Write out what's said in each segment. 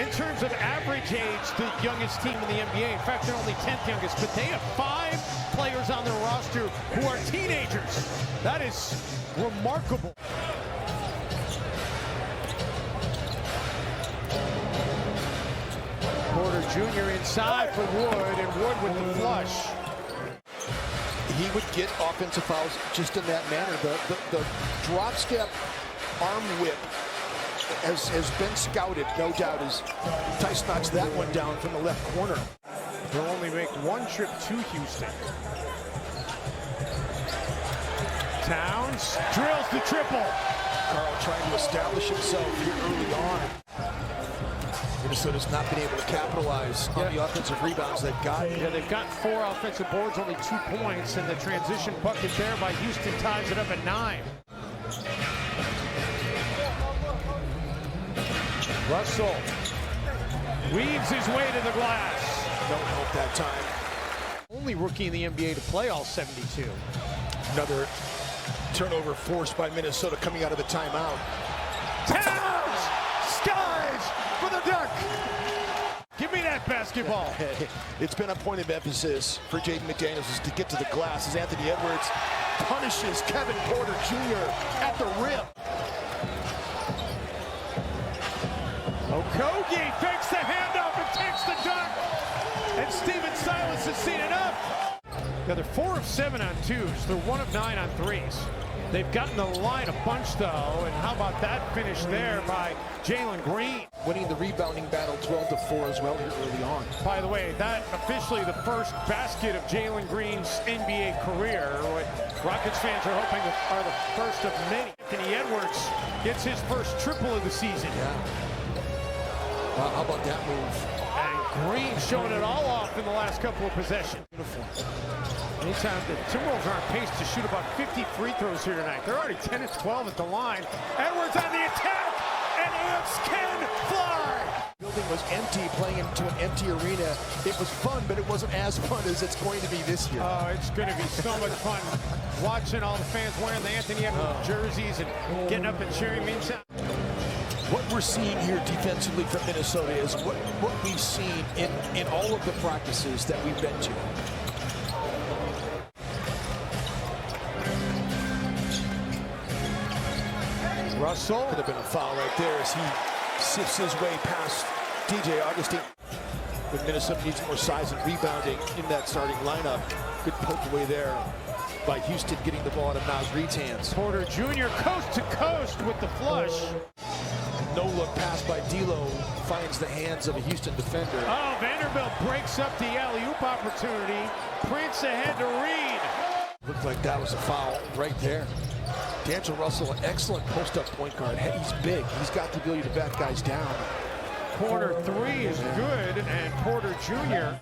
In terms of average age, the youngest team in the NBA. In fact, they're only 10th youngest, but they have 5 players on their roster who are teenagers. That is remarkable. Porter Jr. inside for Wood, and Wood with the flush. He would get offensive fouls just in that manner. The drop step arm whip has been scouted, no doubt, as Tice knocks that one down from the left corner. They'll only make one trip to Houston. Towns drills the triple. Carl trying to establish himself here early on. Minnesota's not been able to capitalize on the offensive rebounds they've got. Yeah, they've got 4 offensive boards, only 2 points, and the transition bucket there by Houston ties it up at 9. Russell weaves his way to the glass. Don't help that time. Only rookie in the NBA to play all 72. Another turnover forced by Minnesota coming out of the timeout. Towns! Skies for the dunk! Give me that basketball. It's been a point of emphasis for Jaden McDaniels is to get to the glass as Anthony Edwards punishes Kevin Porter Jr. at the rim. Okogie fakes the handoff and takes the dunk. And Steven Silas has seen enough. Yeah, they're 4 of 7 on 2s. They're 1 of 9 on 3s. They've gotten the line a bunch, though, and how about that finish there by Jalen Green? Winning the rebounding battle 12-4 as well here early on. By the way, that officially the first basket of Jalen Green's NBA career. What Rockets fans are hoping are the first of many. Anthony Edwards gets his first triple of the season. Yeah. How about that move? And Green showing it all off in the last couple of possessions. Beautiful. Anytime the Timberwolves are on pace to shoot about 50 free throws here tonight. They're already 10 of 12 at the line. Edwards on the attack, and Ants can fly. The building was empty, playing into an empty arena. It was fun, but it wasn't as fun as it's going to be this year. Oh, it's going to be so much fun watching all the fans wearing the Anthony Edwards jerseys and getting up and cheering. What we're seeing here defensively from Minnesota is what we've seen in all of the practices that we've been to. Russell. Could have been a foul right there as he sifts his way past DJ Augustine. But Minnesota needs more size and rebounding in that starting lineup. Good poke away there by Houston, getting the ball out of Naz Reid's hands. Porter Jr. coast to coast with the flush. No-look pass by D'Lo finds the hands of a Houston defender. Oh, Vanderbilt breaks up the alley-oop opportunity. Prince ahead to Reid. Looked like that was a foul right there. D'Angelo Russell, an excellent post-up point guard. He's big. He's got the ability to back guys down. Corner 3 is good, and Porter Jr.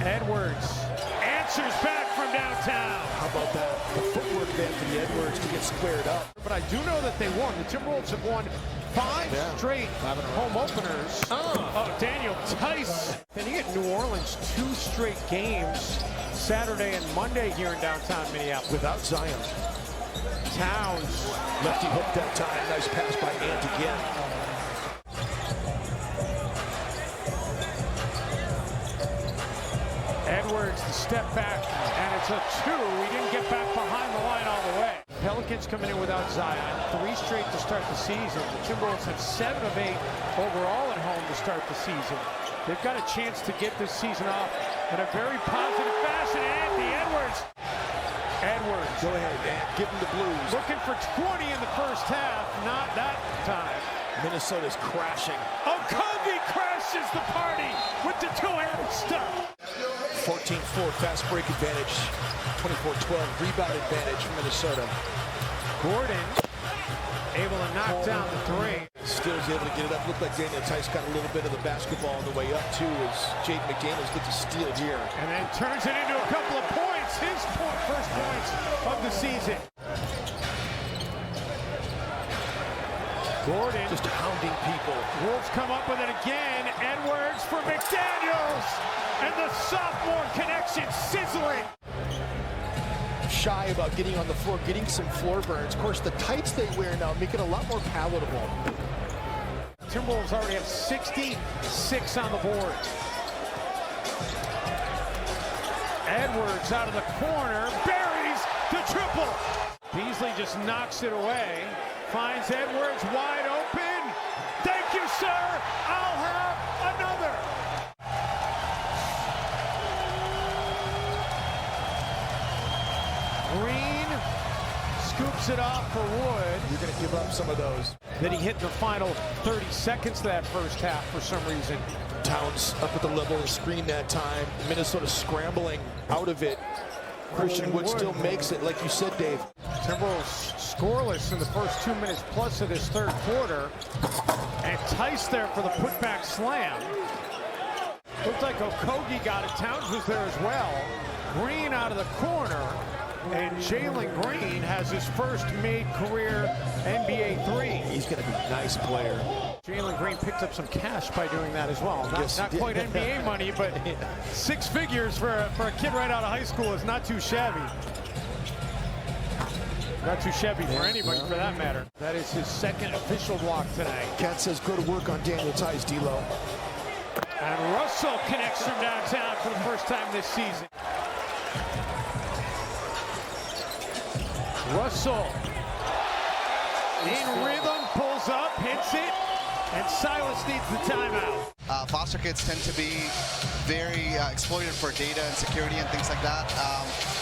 Edwards answers back from downtown. How about that? The footwork of Anthony Edwards to get squared up. But I do know that they won. The Timberwolves have won 5 straight home openers. Oh, Daniel Tice. Then you get New Orleans 2 straight games, Saturday and Monday here in downtown Minneapolis. Without Zion. Towns. Lefty hook that time. Nice pass by Ant again. Edwards, the step back, and it's a 2. He didn't get back behind the line all the way. Pelicans coming in without Zion. 3 straight to start the season. The Timberwolves have 7 of 8 overall at home to start the season. They've got a chance to get this season off in a very positive fashion. Anthony Edwards. Go ahead, Ant. Give him the blues. Looking for 20 in the first half. Not that time. Minnesota's crashing. Okogie crashes the party with the 2-handed stuff. 14-4 fast break advantage. 24-12 rebound advantage for Minnesota. Gordon able to knock down the 3. Stills able to get it up. Looked like Daniel Tice got a little bit of the basketball on the way up too as Jaden McDaniels gets a steal here. And then turns it into a couple of points. His first points of the season. Gordon just hounding people. Wolves come up with it again. Edwards for McDaniels. And the sophomore connection sizzling. shy about getting on the floor, getting some floor burns. Of course, the tights they wear now make it a lot more palatable. Timberwolves already have 66 on the board. Edwards out of the corner, buries the triple. Beasley just knocks it away, finds Edwards wide open. Thank you, sir. I'll have another. Green scoops it off for Wood. You're going to give up some of those. Then he hit in the final 30 seconds of that first half for some reason. Towns up at the level of the screen that time. Minnesota scrambling out of it. Christian Wood still makes it, like you said, Dave. Timberwolves scoreless in the first 2 minutes plus of this third quarter. And Tice there for the putback slam. Looked like Okogie got it. Towns was there as well. Green out of the corner. And Jalen Green has his first made career NBA three. He's going to be a nice player. Jalen Green picked up some cash by doing that as well. Not quite NBA money, but 6 figures for a kid right out of high school is not too shabby. Not too shabby for anybody, for that matter. That is his second official block tonight. Cat says go to work on Daniel Tice, D'Lo. And Russell connects from downtown for the first time this season. Russell in rhythm, pulls up, hits it, and Silas needs the timeout. Foster kids tend to be very exploited for data and security and things like that.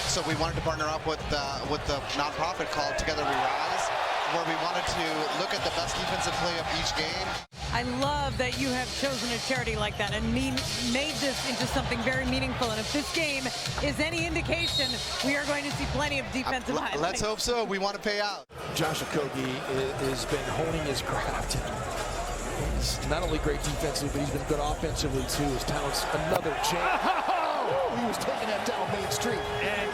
So we wanted to partner up with the nonprofit called Together We Rise, where we wanted to look at the best defensive play of each game. I love that you have chosen a charity like that and made this into something very meaningful. And if this game is any indication, we are going to see plenty of defensive highlights. Let's hope so. We want to pay out. Josh Okogie has been honing his craft. He's not only great defensively, but he's been good offensively too. His Towns another chance. Oh, he was taking that down Main Street. And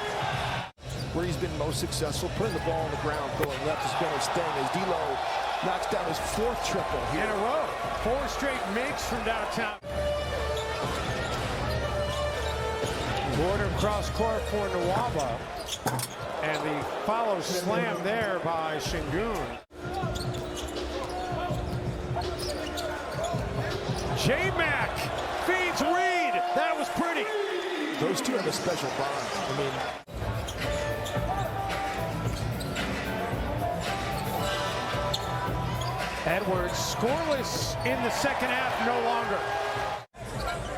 where he's been most successful, putting the ball on the ground, going left has been his thing. As D'Lo knocks down his 4th triple here. In a row. 4 straight makes from downtown. Border cross court for Nwaba. And the follow slam there by Şengün. J-Mac feeds Reed. That was pretty. Those two have a special bond. I mean, Edwards scoreless in the second half, no longer.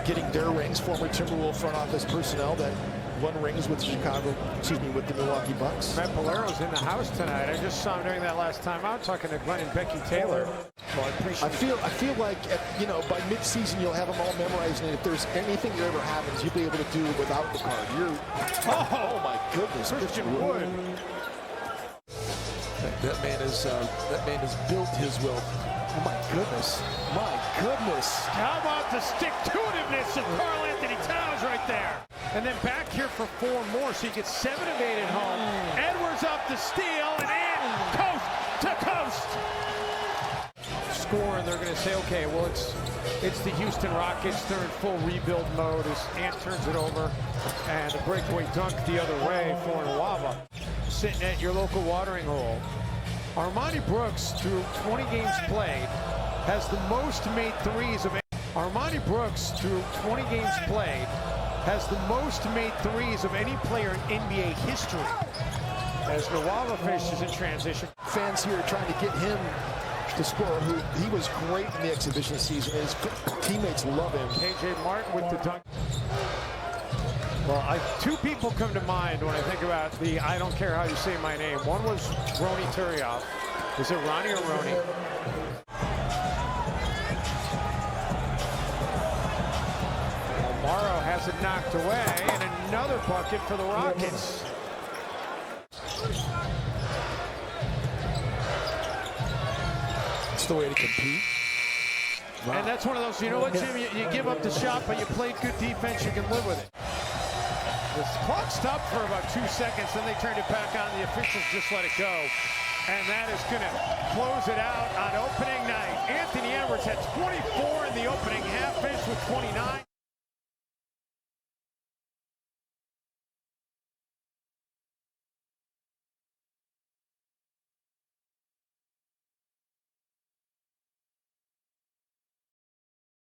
getting their rings, former Timberwolves front office personnel that won rings with with the Milwaukee Bucks. Matt Polaro's in the house tonight. I just saw him during that last time out talking to Glenn and Becky Taylor. Well, I feel like by mid-season you'll have them all memorized, and if there's anything that ever happens, you'll be able to do without the card. Oh my goodness, Christian Wood. That man has built his wealth. Oh my goodness. My goodness. How about the stick-to-itiveness of Karl Anthony Towns right there? And then back here for 4 more, so he gets 7 of 8 at home. Edwards up the steal and in, coast to coast. Score, and they're going to say, okay, well, it's the Houston Rockets. They're in full rebuild mode as Ant turns it over. And a breakaway dunk the other way for Nwaba. Sitting at your local watering hole. Armani Brooks, through 20 games played, has the most made threes of any. Armani Brooks, through 20 games played, has the most made threes of any player in NBA history. As Nwaba finishes in transition. Fans here are trying to get him to score. He was great in the exhibition season. His teammates love him. KJ Martin with the dunk. Well, 2 people come to mind when I think about the I don't care how you say my name. One was Roni Turiaf. Is it Ronnie or Roni? Morrow has it knocked away, and another bucket for the Rockets. It's the way to compete. Wow. And that's one of those, you know what, Jim? You give up the shot, but you played good defense, you can live with it. The clock stopped for about 2 seconds, then they turned it back on. The officials just let it go. And that is going to close it out on opening night. Anthony Edwards had 24 in the opening half, finished with 29.